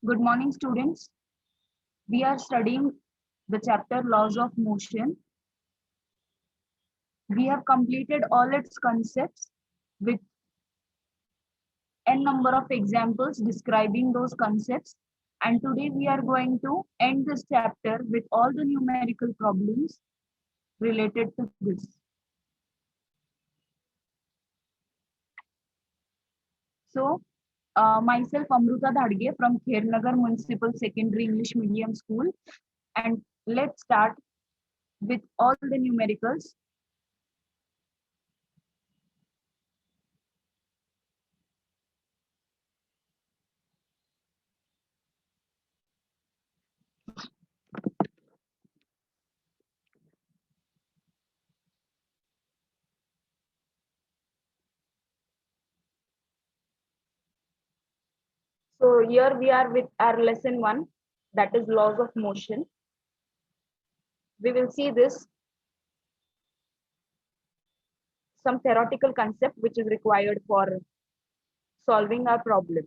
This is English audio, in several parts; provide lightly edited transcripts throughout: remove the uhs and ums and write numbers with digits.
Good morning, students. We are studying the chapter Laws of Motion. We have completed all its concepts with n number of examples describing those concepts. And today we are going to end this chapter with all the numerical problems related to this. So, myself Amruta Dhadge from Khernagar Municipal Secondary English Medium School. And let's start with all the numericals. So here we are with our lesson 1, that is laws of motion. We will see this, some theoretical concept which is required for solving our problem.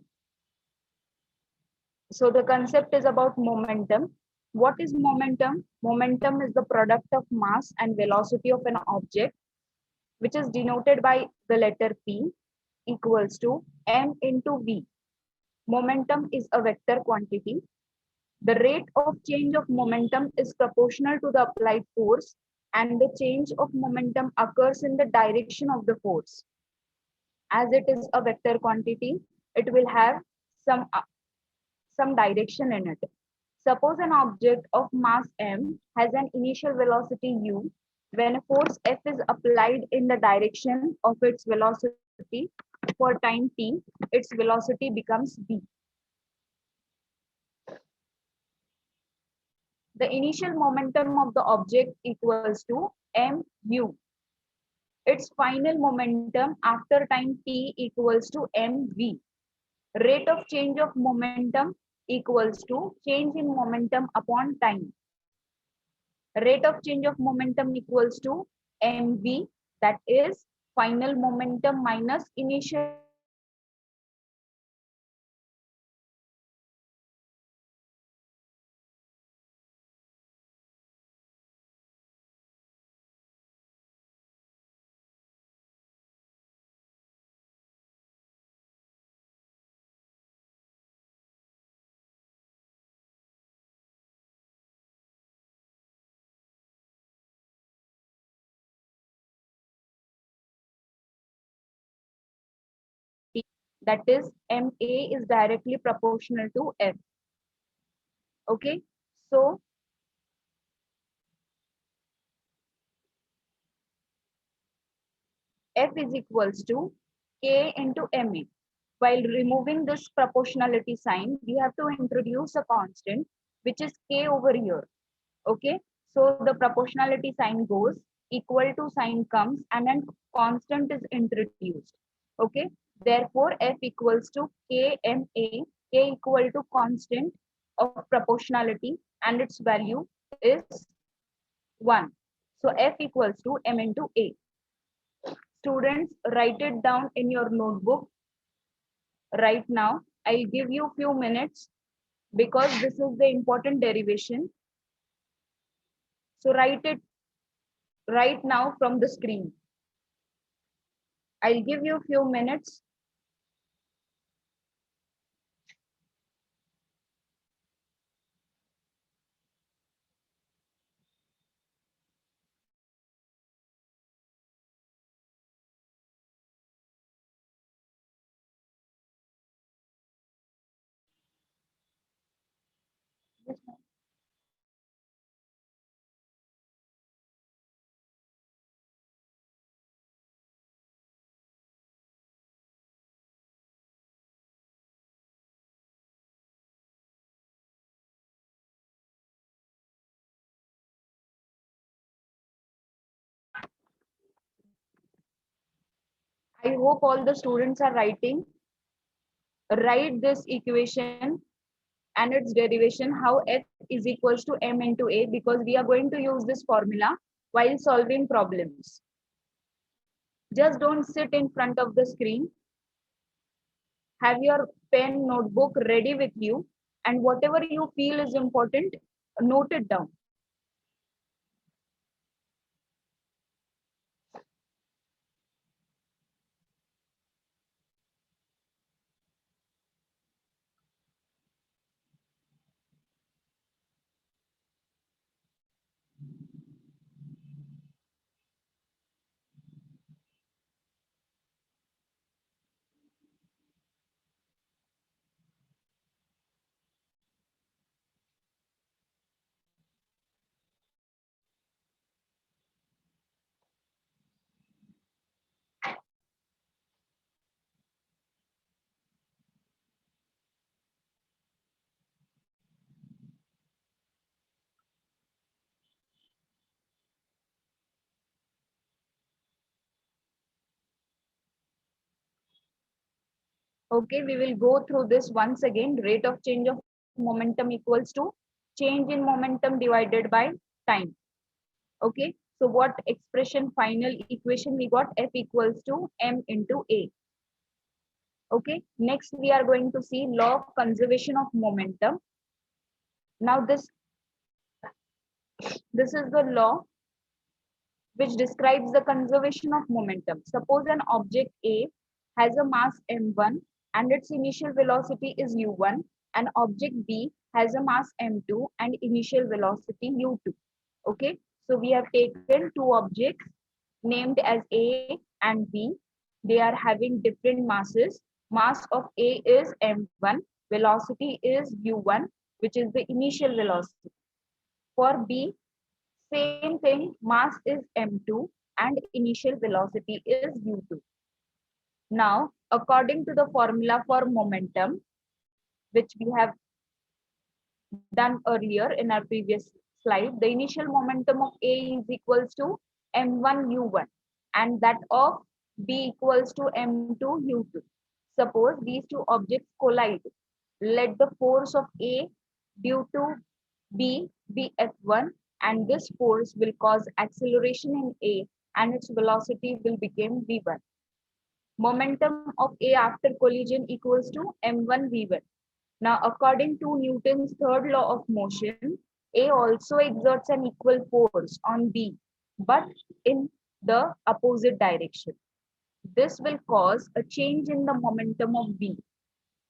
So the concept is about momentum. What is momentum? Momentum is the product of mass and velocity of an object, which is denoted by the letter P equals to m into v. Momentum is a vector quantity. The rate of change of momentum is proportional to the applied force, and the change of momentum occurs in the direction of the force. As it is a vector quantity, it will have some, uh, some direction in it. Suppose an object of mass m has an initial velocity u. When a force F is applied in the direction of its velocity for time t, its velocity becomes v. The initial momentum of the object equals to mu. Its final momentum after time t equals to mv. Rate of change of momentum equals to change in momentum upon time. Rate of change of momentum equals to mv, that is final momentum minus initial momentum. That is ma is directly proportional to f. Okay, so f is equals to k into ma. While removing this proportionality sign, we have to introduce a constant, which is k over here. Okay, so the proportionality sign goes, equal to sign comes, and then constant is introduced. Okay, therefore f equals to kma, k equal to constant of proportionality, and its value is 1. So f equals to m into a. Students, write it down in your notebook right now. I'll give you a few minutes because this is the important derivation. So write it right now from the screen. I'll give you a few minutes. I hope all the students are writing. Write this equation and its derivation, how f is equals to m into a, because we are going to use this formula while solving problems. Just don't sit in front of the screen. Have your pen notebook ready with you. and whatever you feel is important, note it down. Okay, we will go through this once again. Rate of change of momentum equals to change in momentum divided by time. Okay, so what expression, final equation we got? F equals to m into a. Okay, next we are going to see law of conservation of momentum. Now this is the law which describes the conservation of momentum. Suppose an object A has a mass m1 and its initial velocity is u1, and object B has a mass m2 and initial velocity u2. Okay, so we have taken two objects named as A and B. They are having different masses. Mass of A is m1, velocity is u1, which is the initial velocity. For B, same thing, mass is m2 and initial velocity is u2. Now, according to the formula for momentum, which we have done earlier in our previous slide, the initial momentum of A is equals to m1 u1 and that of B equals to m2 u2. Suppose these two objects collide. Let the force of A due to B be F1, and this force will cause acceleration in A and its velocity will become V1. Momentum of A after collision equals to m1 v1. Now, according to Newton's third law of motion, A also exerts an equal force on B, but in the opposite direction. This will cause a change in the momentum of B.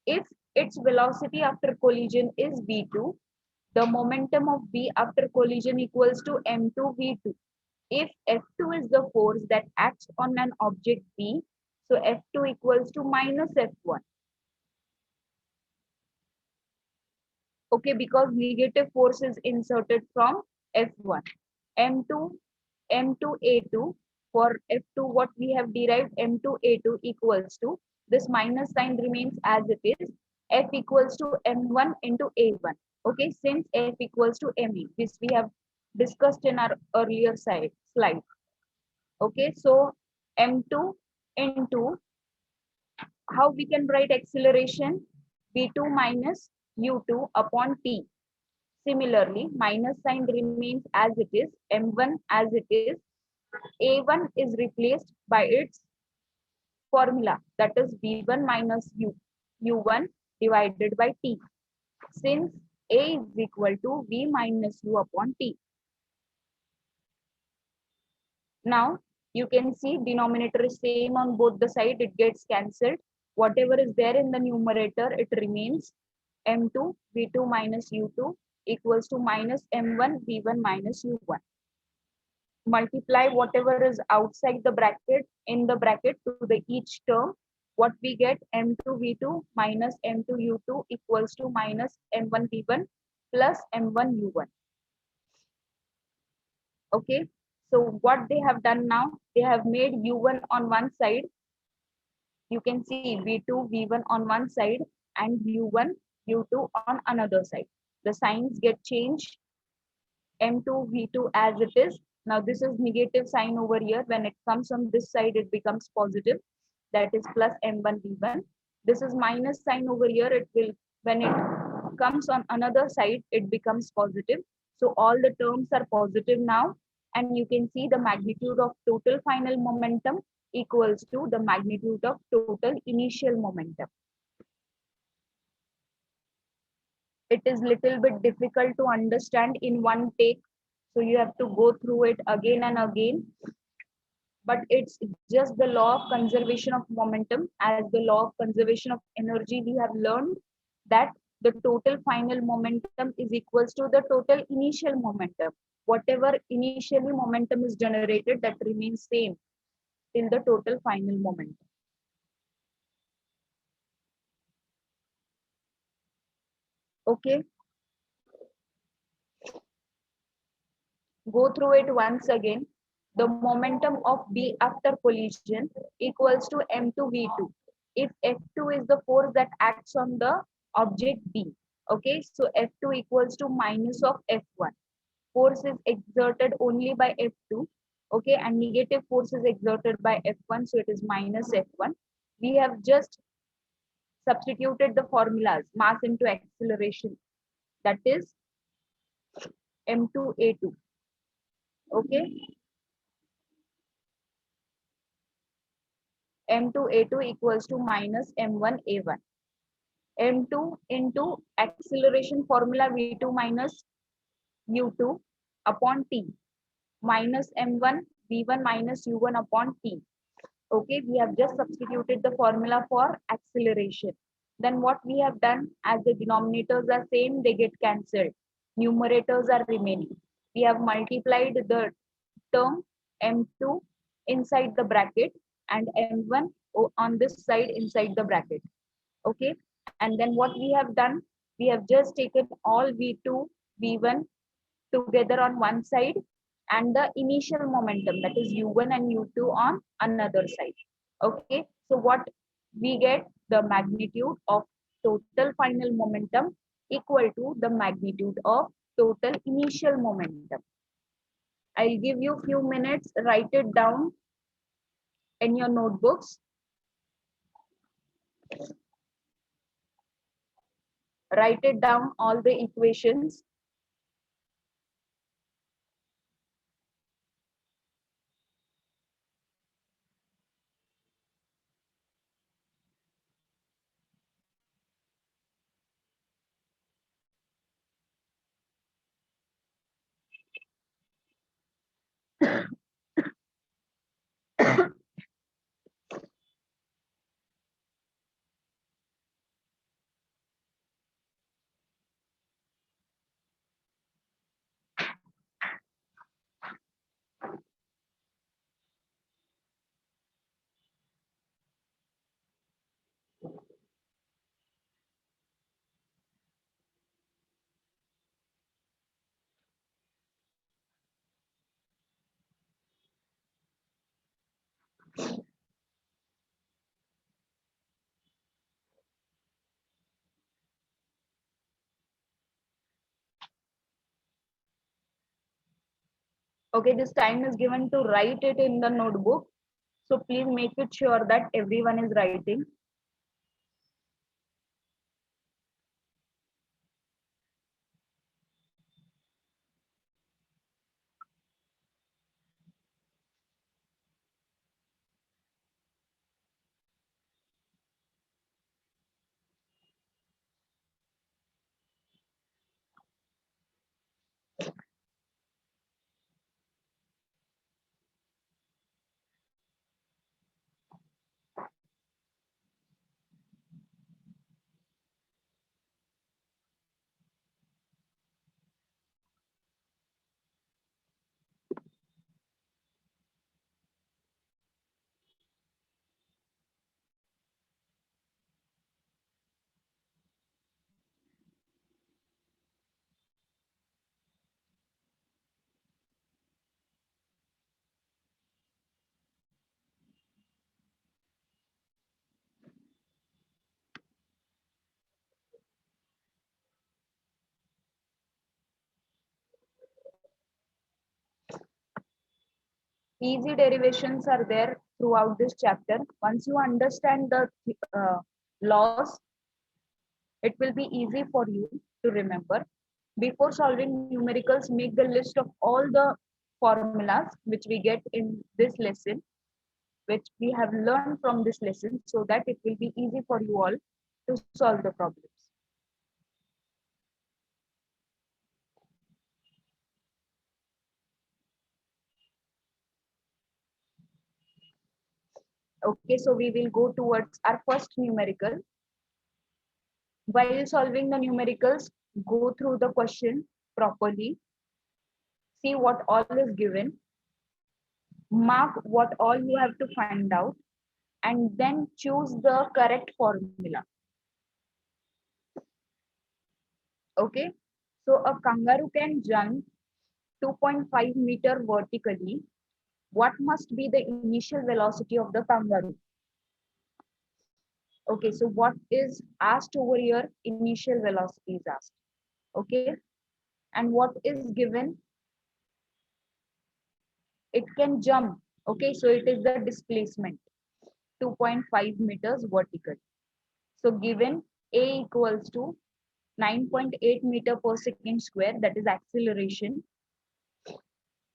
If its velocity after collision is v2, the momentum of B after collision equals to m2 v2. If F2 is the force that acts on an object B, so F2 equals to minus F1. Okay, because negative force is inserted from F1. M2, M2A2, for F2 what we have derived, M2A2 equals to, this minus sign remains as it is, F equals to M1 into A1. Okay, since F equals to ME, this we have discussed in our earlier slide. Okay, so M2 into, how we can write acceleration? V2 minus U2 upon T. Similarly, minus sign remains as it is, M1 as it is, A1 is replaced by its formula, that is V1 minus U1 divided by T, since A is equal to V minus U upon T. Now, you can see denominator is same on both the side, it gets cancelled. Whatever is there in the numerator, it remains M2 V2 minus U2 equals to minus M1 V1 minus U1. Multiply whatever is outside the bracket in the bracket to the each term. What we get, M2 V2 minus M2 U2 equals to minus M1 V1 plus M1 U1. Okay, so what they have done now, they have made U1 on one side. You can see V2 V1 on one side and U1 U2 on another side. The signs get changed. M2 V2 as it is. Now this is negative sign over here. When it comes on this side, it becomes positive. That is plus M1 V1. This is minus sign over here. It will, when it comes on another side, it becomes positive. So all the terms are positive now. And you can see the magnitude of total final momentum equals to the magnitude of total initial momentum. it is little bit difficult to understand in one take, so you have to go through it again and again. But it's just the law of conservation of momentum. As the law of conservation of energy, we have learned that the total final momentum is equals to the total initial momentum. Whatever initially momentum is generated, that remains same till the total final momentum. Okay, go through it once again. The momentum of B after collision equals to M2 V2. If F2 is the force that acts on the object B, okay, so F2 equals to minus of F1. Force is exerted only by F2, okay, and negative force is exerted by F1, so it is minus F1. We have just substituted the formulas, mass into acceleration, that is M2A2, okay. M2A2 equals to minus M1A1. M2 into acceleration formula V2 minus U2 upon T minus M1 V1 minus U1 upon T. Okay, we have just substituted the formula for acceleration. Then what we have done, as the denominators are same, they get cancelled. Numerators are remaining. We have multiplied the term M2 inside the bracket and M1 on this side inside the bracket. Okay, and then what we have done, we have just taken all V2, V1 together on one side and the initial momentum, that is U1 and U2 on another side. Okay, so what we get, the magnitude of total final momentum equal to the magnitude of total initial momentum. I'll give you few minutes, write it down in your notebooks. Write it down, all the equations. Okay, this time is given to write it in the notebook. So please make it sure that everyone is writing. Easy derivations are there throughout this chapter. Once you understand the laws, it will be easy for you to remember. Before solving numericals, make the list of all the formulas which we get in this lesson, which we have learned from this lesson, so that it will be easy for you all to solve the problems. Okay, so we will go towards our first numerical. While solving the numericals, go through the question properly, see what all is given, mark what all you have to find out, and then choose the correct formula. Okay, so a kangaroo can jump 2.5 meter vertically. What must be the initial velocity of the kangaroo? Okay, so what is asked over here? Initial velocity is asked. Okay, and what is given? It can jump. Okay, so it is the displacement 2.5 meters vertical. So given A equals to 9.8 meter per second square, that is acceleration.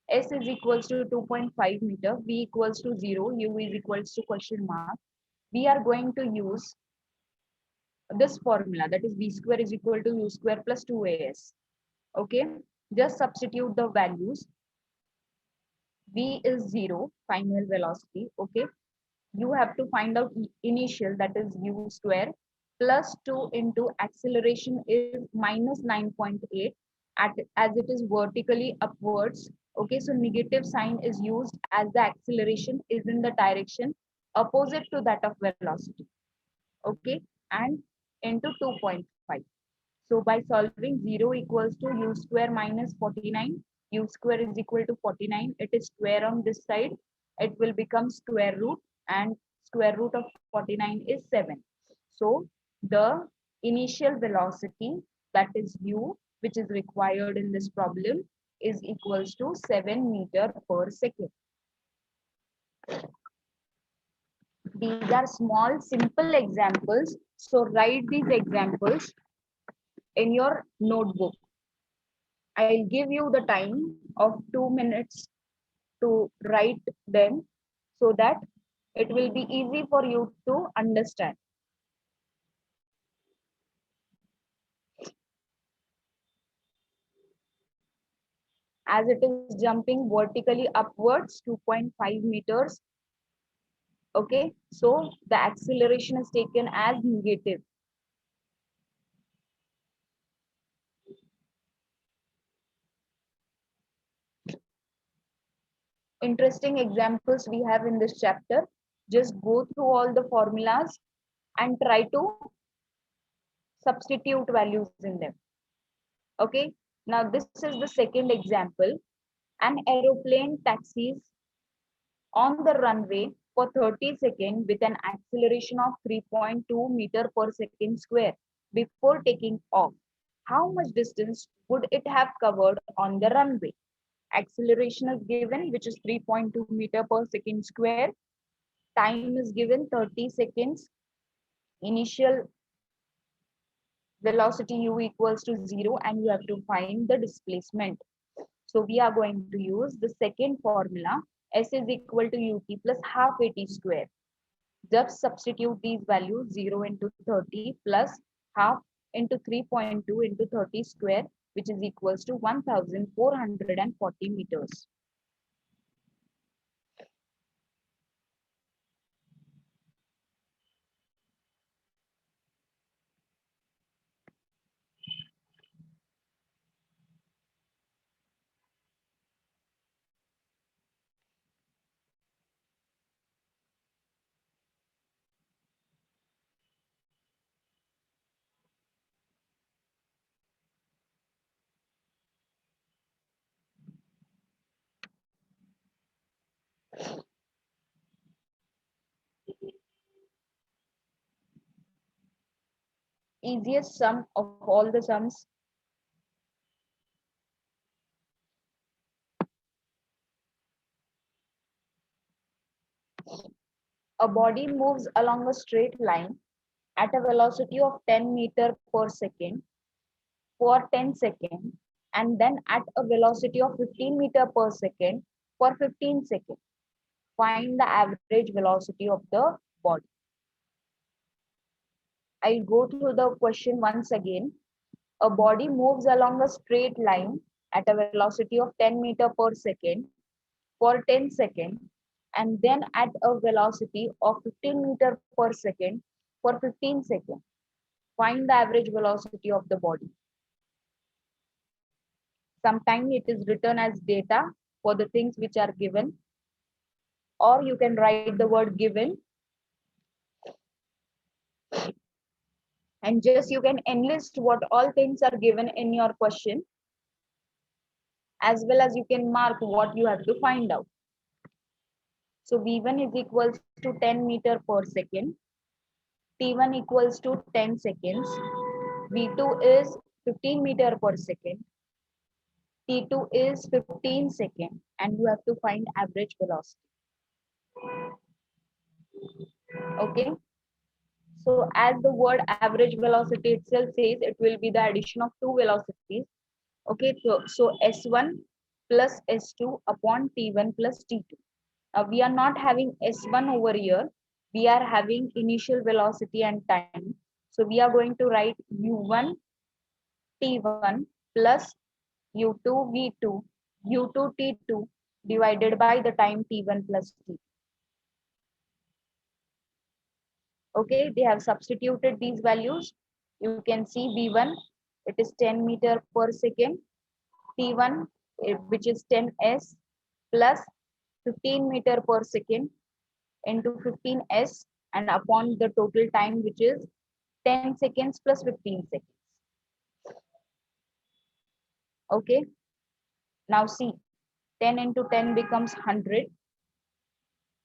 S is equals to 2.5 meter, V equals to 0, U is equals to question mark. We are going to use this formula, that is V square is equal to U square plus 2AS. Okay, just substitute the values. V is 0, final velocity. Okay, you have to find out initial, that is U square plus 2 into acceleration is minus 9.8 as it is vertically upwards. Okay, so negative sign is used as the acceleration is in the direction opposite to that of velocity. Okay, and into 2.5. So by solving 0 equals to U square minus 49, U square is equal to 49. It is square on this side. It will become square root, and square root of 49 is 7. So the initial velocity, that is U, which is required in this problem, is equals to 7 meter per second. These are small, simple examples. So write these examples in your notebook. I'll give you the time of 2 minutes to write them so that it will be easy for you to understand. As it is jumping vertically upwards 2.5 meters. Okay, so the acceleration is taken as negative. Interesting examples we have in this chapter. Just go through all the formulas and try to substitute values in them. Okay, now this is the second example. An aeroplane taxis on the runway for 30 seconds with an acceleration of 3.2 meter per second square before taking off. How much distance would it have covered on the runway? Acceleration is given, which is 3.2 meter per second square. Time is given 30 seconds. Initial velocity u equals to 0, and you have to find the displacement. So we are going to use the second formula. S is equal to ut plus half at square. Just substitute these values, 0 into 30 plus half into 3.2 into 30 square, which is equals to 1440 meters. Easiest sum of all the sums. A body moves along a straight line at a velocity of 10 meter per second for 10 seconds, and then at a velocity of 15 meter per second for 15 seconds. Find the average velocity of the body. I'll go through the question once again. A body moves along a straight line at a velocity of 10 meter per second for 10 seconds, and then at a velocity of 15 meter per second for 15 seconds. Find the average velocity of the body. Sometimes it is written as data for the things which are given, or you can write the word given, and just you can enlist what all things are given in your question, as well as you can mark what you have to find out. So V1 is equals to 10 meter per second, T1 equals to 10 seconds, V2 is 15 meter per second, T2 is 15 seconds, and you have to find average velocity. Okay. So as the word average velocity itself says, it will be the addition of two velocities. Okay, so S1 plus S2 upon T1 plus T2. We are not having S1 over here. We are having initial velocity and time. So we are going to write U1 T1 plus U2 V2 U2 T2 divided by the time T1 plus T2. Okay, they have substituted these values. You can see V1, it is 10 meter per second, T1, which is 10s plus 15 meter per second into 15s and upon the total time, which is 10 seconds plus 15 seconds. Okay, now see, 10 into 10 becomes 100,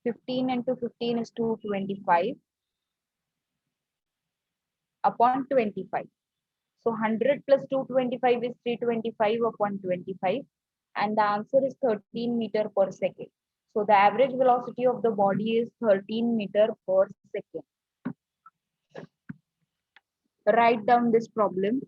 15 into 15 is 225 upon 25. So 100 plus 225 is 325 upon 25, and the answer is 13 meter per second. So the average velocity of the body is 13 meter per second. Write down this problem.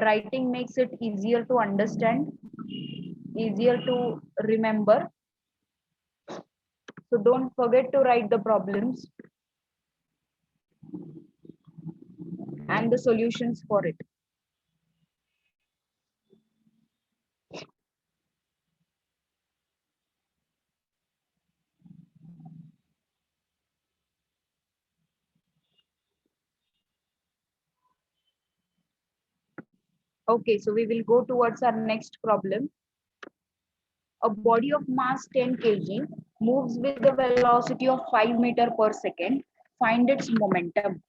Writing makes it easier to understand, easier to remember. So don't forget to write the problems and the solutions for it. Okay, so we will go towards our next problem. A body of mass 10 kg moves with a velocity of 5 meter per second. Find its momentum.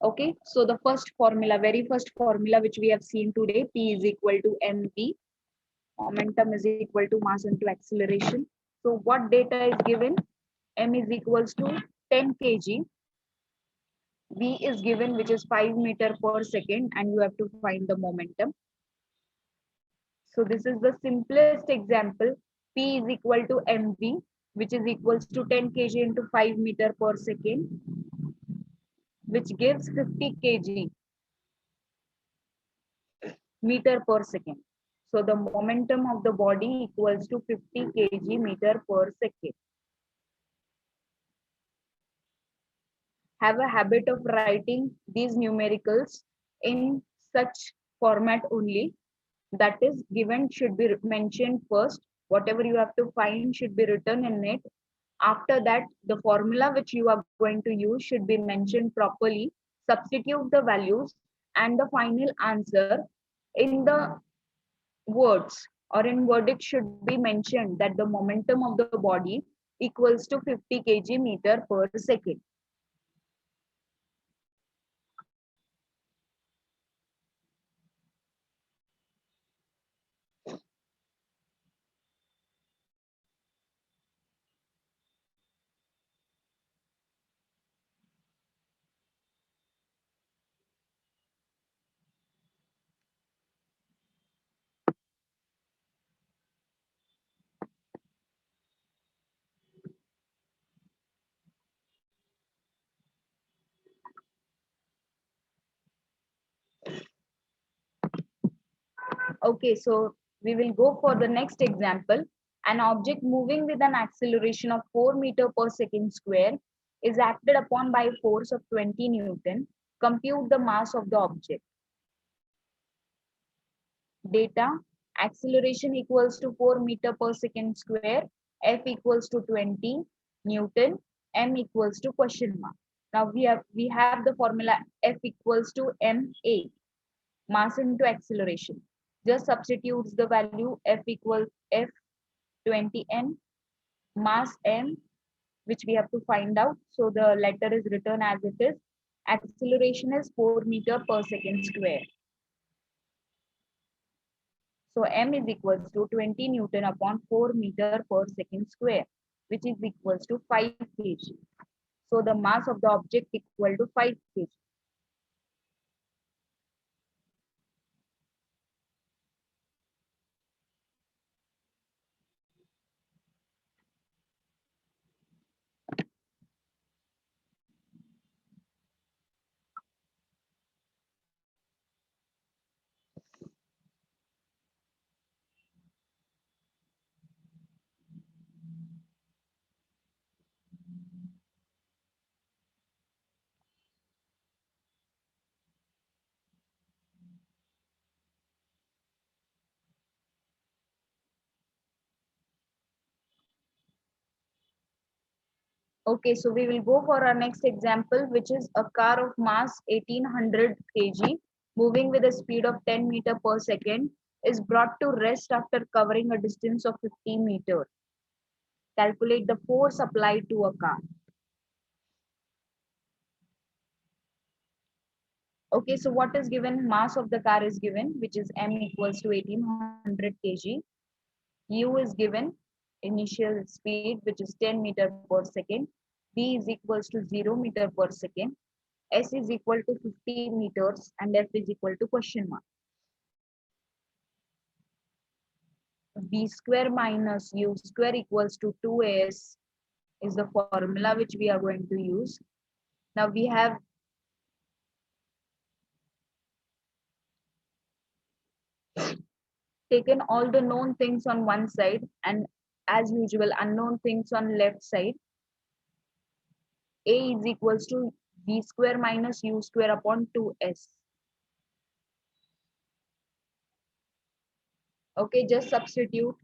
Okay, so the first formula, very first formula which we have seen today, P is equal to mv. Momentum is equal to mass into acceleration. So what data is given? M is equals to 10 kg. V is given, which is 5 meter per second, and you have to find the momentum. So this is the simplest example. P is equal to mv, which is equals to 10 kg into 5 meter per second, which gives 50 kg meter per second. So the momentum of the body equals to 50 kg meter per second. Have a habit of writing these numericals in such format only. That is, given should be mentioned first. Whatever you have to find should be written in it. After that, the formula which you are going to use should be mentioned properly. Substitute the values, and the final answer In the words or in verdict should be mentioned that the momentum of the body equals to 50 kg meter per second. Okay, so we will go for the next example. An object moving with an acceleration of 4 meter per second square is acted upon by a force of 20 Newton. Compute the mass of the object. Data, acceleration equals to 4 meter per second square, F equals to 20 Newton, M equals to question mark. Now we have the formula F equals to ma, mass into acceleration. Just substitutes the value F equals F 20 n, mass m, which we have to find out. So the letter is written as it is. Acceleration is 4 meter per second square. So m is equals to 20 Newton upon 4 meter per second square, which is equals to 5 kg. So the mass of the object equal to 5 kg. Okay, so we will go for our next example, which is a car of mass 1800 kg moving with a speed of 10 meter per second is brought to rest after covering a distance of 50 meters. Calculate the force applied to a car. Okay, so what is given? Mass of the car is given, which is m equals to 1800 kg. U is given, initial speed, which is 10 meter per second. B is equals to 0 meter per second. S is equal to 50 meters and F is equal to question mark. B square minus U square equals to 2AS is the formula which we are going to use. Now we have taken all the known things on one side and as usual unknown things on left side. A is equals to B square minus U square upon 2S. Okay, just substitute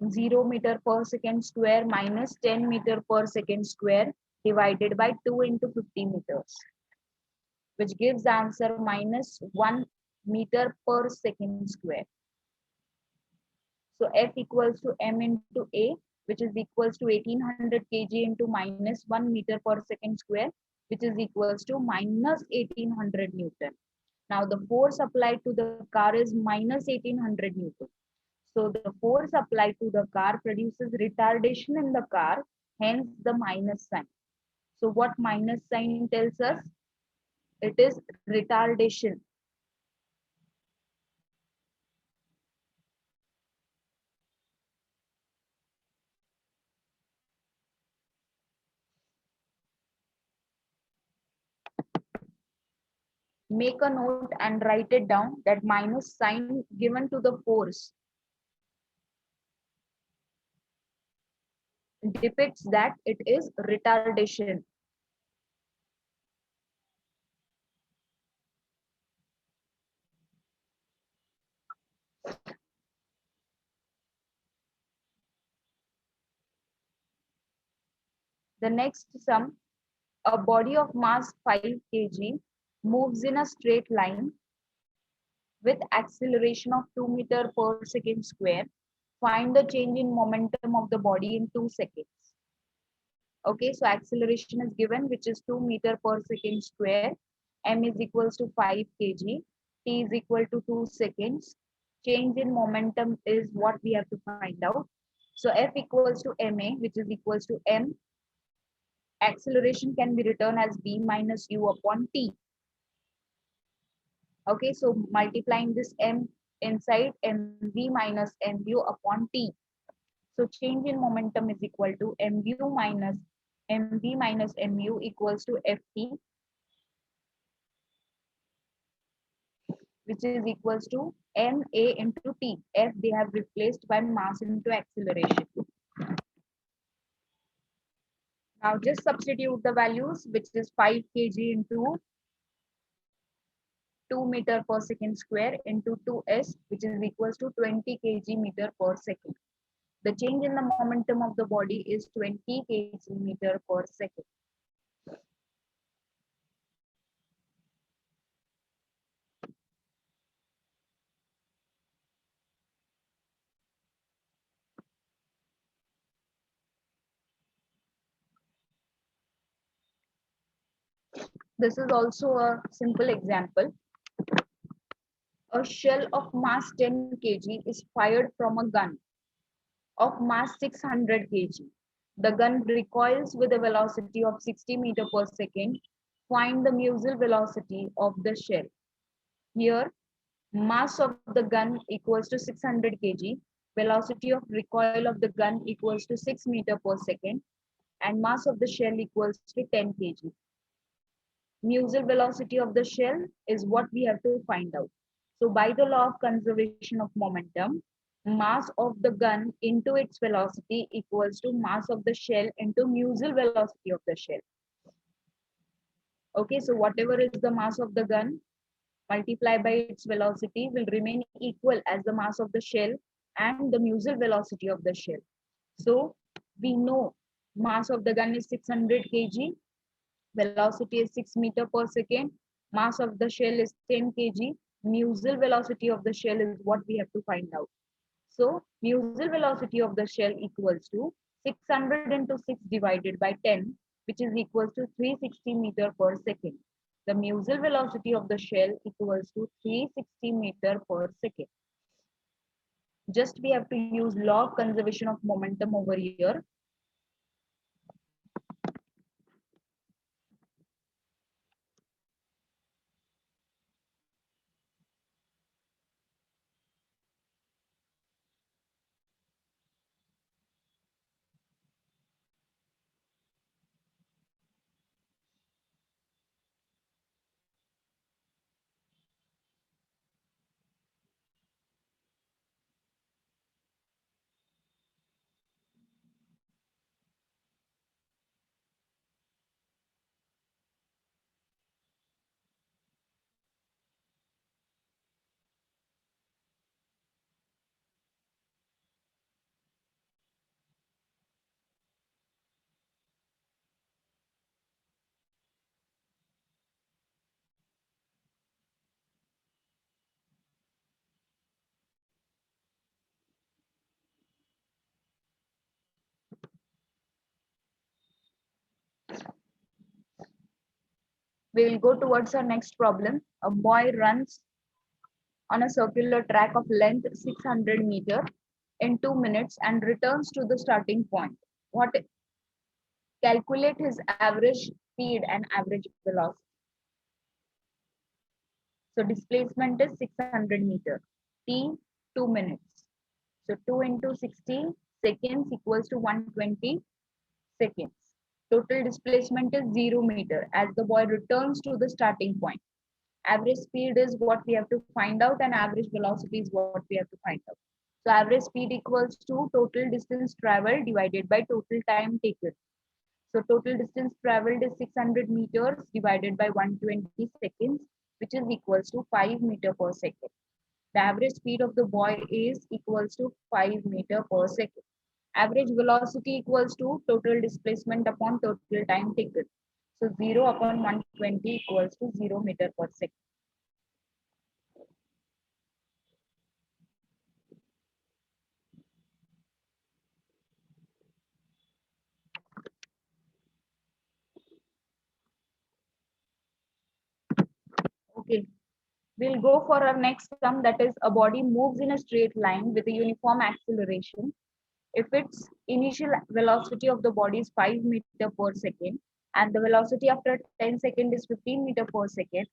0 meter per second square minus 10 meter per second square divided by 2 into 50 meters, which gives the answer minus 1 meter per second square. So F equals to M into A, which is equals to 1800 kg into minus 1 meter per second square, which is equals to minus 1800 Newton. Now the force applied to the car is minus 1800 Newton. So the force applied to the car produces retardation in the car, hence the minus sign. So what minus sign tells us? It is retardation. Make a note and write it down that minus sign given to the force depicts that it is retardation. The next sum, a body of mass 5 kg moves in a straight line with acceleration of 2 meter per second square. Find the change in momentum of the body in 2 seconds. Okay, so acceleration is given, which is 2 meter per second square. M is equals to 5 kg. T is equal to 2 seconds. Change in momentum is what we have to find out. So F equals to ma, which is equals to m. Acceleration can be written as b minus u upon t. Okay, so multiplying this m inside mv minus mu upon t. So change in momentum is equal to mu minus mv minus mu equals to ft, which is equals to ma into t. F they have replaced by mass into acceleration. Now just substitute the values, which is 5 kg into 2 meter per second square into 2s, which is equals to 20 kg meter per second. The change in the momentum of the body is 20 kg meter per second. This is also a simple example. A shell of mass 10 kg is fired from a gun of mass 600 kg. The gun recoils with a velocity of 60 meter per second. Find the muzzle velocity of the shell. Here, mass of the gun equals to 600 kg. Velocity of recoil of the gun equals to 6 meter per second. And mass of the shell equals to 10 kg. Muzzle velocity of the shell is what we have to find out. So by the law of conservation of momentum, mass of the gun into its velocity equals to mass of the shell into muzzle velocity of the shell. Okay, so whatever is the mass of the gun multiplied by its velocity will remain equal as the mass of the shell and the muzzle velocity of the shell. So we know mass of the gun is 600 kg, velocity is 6 meter per second, mass of the shell is 10 kg, muzzle velocity of the shell is what we have to find out. So muzzle velocity of the shell equals to 600 into 6 divided by 10, which is equals to 360 meter per second. The muzzle velocity of the shell equals to 360 meter per second. Just we have to use law of conservation of momentum over here. We will go towards our next problem. A boy runs on a circular track of length 600 meter in 2 minutes and returns to the starting point. What calculate his average speed and average velocity. So displacement is 600 meter. T 2 minutes. So 2 into 60 seconds equals to 120 seconds. Total displacement is 0 meter as the boy returns to the starting point. Average speed is what we have to find out and average velocity is what we have to find out. So average speed equals to total distance traveled divided by total time taken. So total distance traveled is 600 meters divided by 120 seconds, which is equals to 5 meter per second. The average speed of the boy is equals to 5 meter per second. Average velocity equals to total displacement upon total time taken. So 0 upon 120 equals to 0 meter per second. Okay, we'll go for our next sum, that is a body moves in a straight line with a uniform acceleration. If its initial velocity of the body is 5 meter per second and the velocity after 10 seconds is 15 meter per second,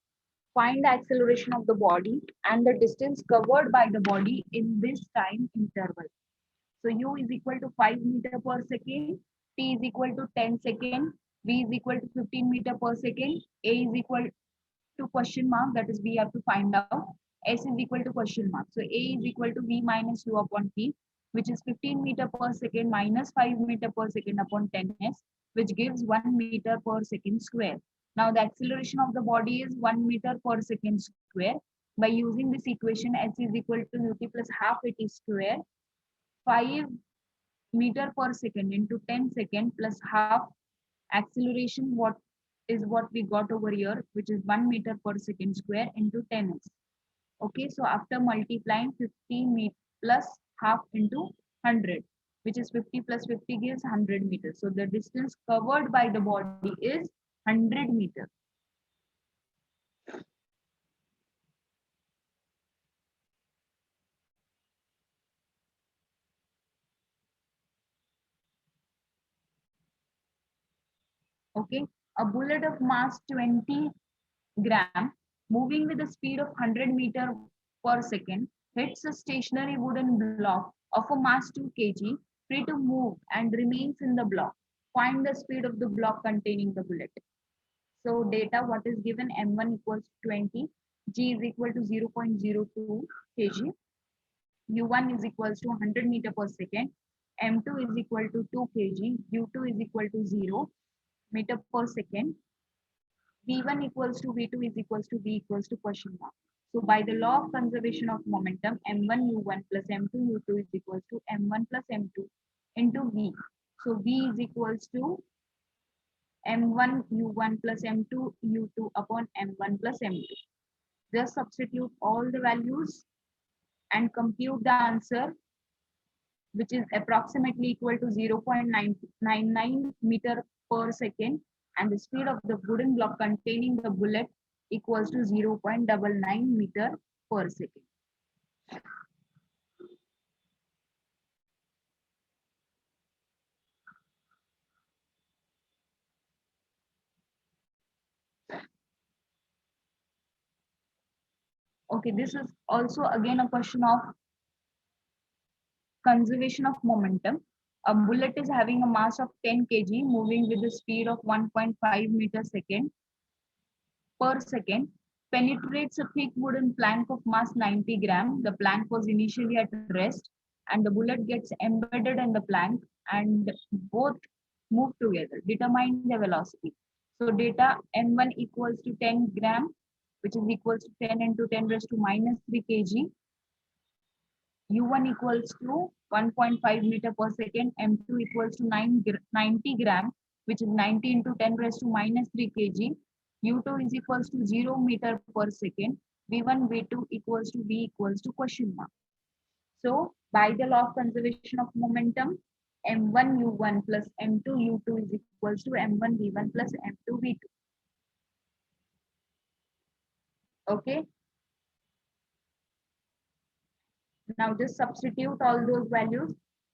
find the acceleration of the body and the distance covered by the body in this time interval. So u is equal to 5 meter per second, t is equal to 10 second, v is equal to 15 meter per second, a is equal to question mark, that is we have to find out, s is equal to question mark. So a is equal to v minus u upon t, which is 15 meter per second minus 5 meter per second upon 10s, which gives 1 meter per second square. Now the acceleration of the body is 1 meter per second square. By using this equation, s is equal to ut plus half at square, 5 meter per second into 10 second plus half acceleration, what is what we got over here, which is 1 meter per second square into 10s. Okay, so after multiplying 50 meter plus half into 100, which is 50 plus 50 gives 100 meters. So the distance covered by the body is 100 meters. Okay, a bullet of mass 20 gram moving with a speed of 100 meter per second hits a stationary wooden block of a mass 2 kg free to move and remains in the block. Find the speed of the block containing the bullet. So data, what is given, m1 equals 20, g is equal to 0.02 kg, u1 is equals to 100 meter per second, m2 is equal to 2 kg, u2 is equal to 0 meter per second, v1 equals to v2 is equals to v equals to question mark. So by the law of conservation of momentum, m1 u1 plus m2 u2 is equals to m1 plus m2 into v. So v is equals to m1 u1 plus m2 u2 upon m1 plus m2. Just substitute all the values and compute the answer, which is approximately equal to 0.999 meter per second, and the speed of the wooden block containing the bullet equals to 0.99 meter per second. Okay, this is also again a question of conservation of momentum. A bullet is having a mass of 10 kg moving with a speed of 1.5 meter second per second, penetrates a thick wooden plank of mass 90 gram. The plank was initially at rest and the bullet gets embedded in the plank and both move together. Determine the velocity. So data m1 equals to 10 gram, which is equals to 10 into 10 raised to minus 3 kg. u1 equals to 1.5 meter per second, m2 equals to 90 gram, which is 90 into 10 raised to minus 3 kg. u2 is equals to 0 meter per second, v1 v2 equals to v equals to question mark. So by the law of conservation of momentum, m1 u1 plus m2 u2 is equals to m1 v1 plus m2 v2. Okay, now just substitute all those values.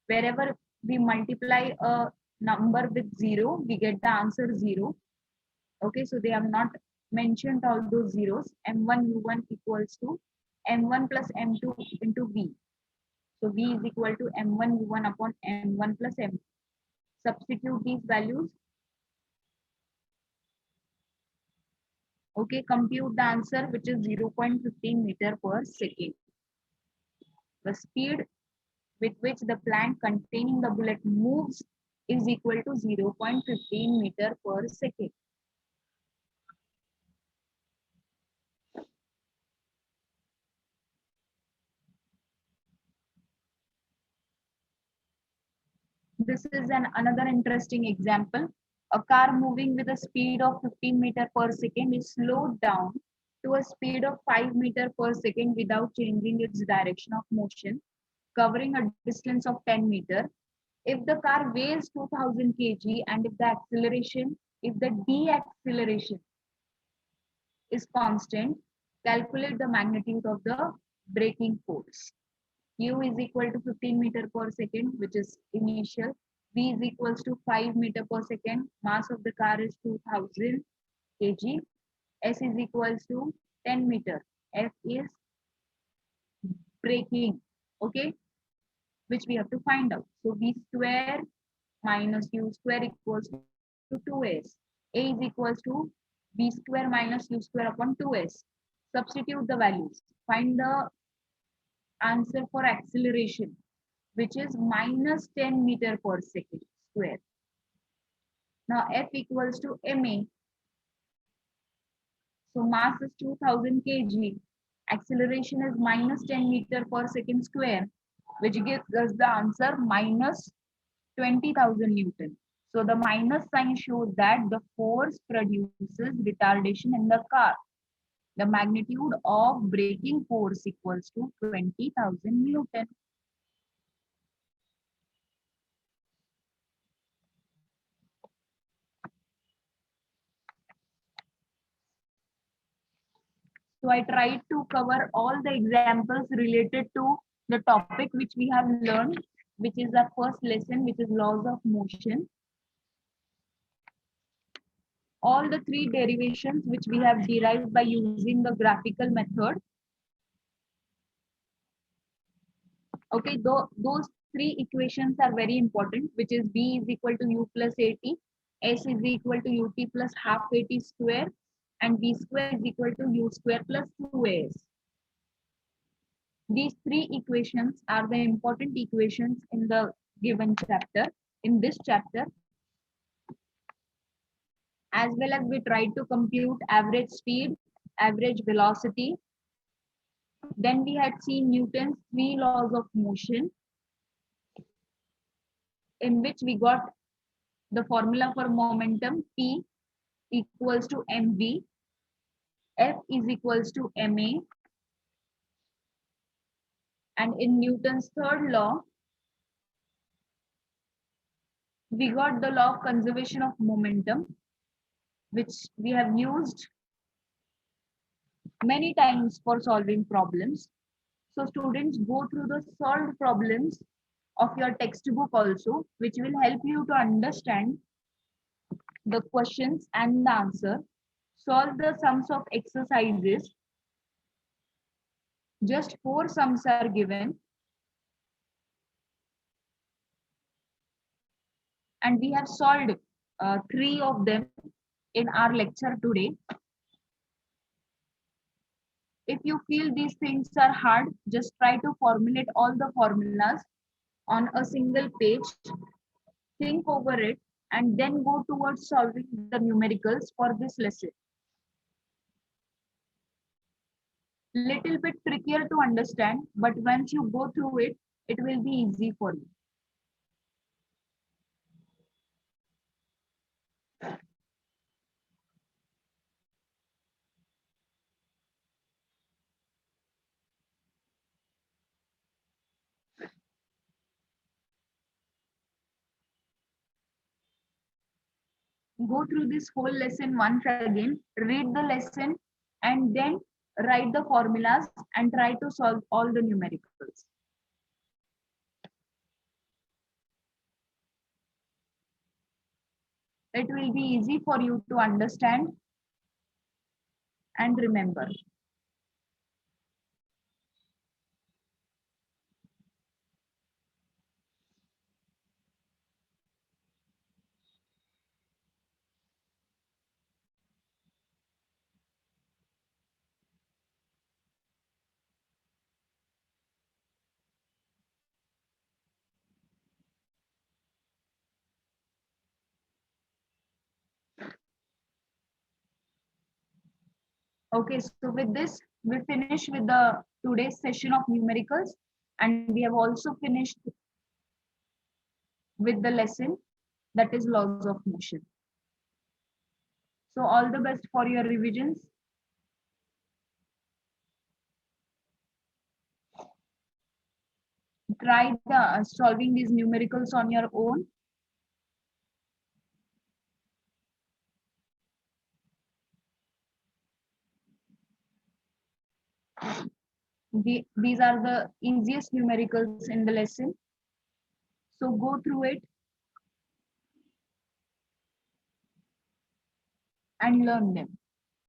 Wherever we multiply a number with 0, we get the answer 0. Okay, so they have not mentioned all those zeros. m1 u1 equals to m1 plus m2 into v. So v is equal to m1 u1 upon m1 plus m. Substitute these values. Okay, compute the answer, which is 0.15 meter per second. The speed with which the plank containing the bullet moves is equal to 0.15 meter per second. This is another interesting example. A car moving with a speed of 15 meter per second is slowed down to a speed of 5 meter per second without changing its direction of motion, covering a distance of 10 meter. If the car weighs 2000 kg and if the deceleration is constant, Calculate the magnitude of the braking force. U is equal to 15 meter per second, which is initial. V is equals to 5 meter per second. Mass of the car is 2000 kg. S is equals to 10 meter. F is braking, okay, which we have to find out. So V square minus U square equals to 2S. A is equals to V square minus U square upon 2S. Substitute the values. Find the answer for acceleration, which is minus 10 meter per second square. Now F equals to ma. So mass is 2000 kg. Acceleration is minus 10 meter per second square, which gives us the answer minus 20,000 Newton. So the minus sign shows that the force produces retardation in the car. The magnitude of braking force equals to 20,000 Newton. So I tried to cover all the examples related to the topic which we have learned, which is our first lesson, which is laws of motion. All the three derivations which we have derived by using the graphical method. Okay, those three equations are very important, which is B is equal to U plus AT, S is equal to UT plus half AT square, and B square is equal to U square plus 2AS. These three equations are the important equations in the given chapter. In this chapter, as well as we tried to compute average speed, average velocity. Then we had seen Newton's three laws of motion, in which we got the formula for momentum P equals to mv, F is equals to ma, and in Newton's third law, we got the law of conservation of momentum, which we have used many times for solving problems. So students, go through the solved problems of your textbook also, which will help you to understand the questions and the answer. Solve the sums of exercises. Just 4 sums are given. And we have solved 3 of them in our lecture today. If you feel these things are hard, just try to formulate all the formulas on a single page, think over it, and then go towards solving the numericals for this lesson. Little bit trickier to understand, but once you go through it, it will be easy for you. Go through this whole lesson once again, read the lesson, and then write the formulas and try to solve all the numericals. It will be easy for you to understand and remember. Okay, so with this, we finish with the today's session of numericals, and we have also finished with the lesson that is laws of motion. So all the best for your revisions. Try solving these numericals on your own. These are the easiest numericals in the lesson. So go through it and learn them.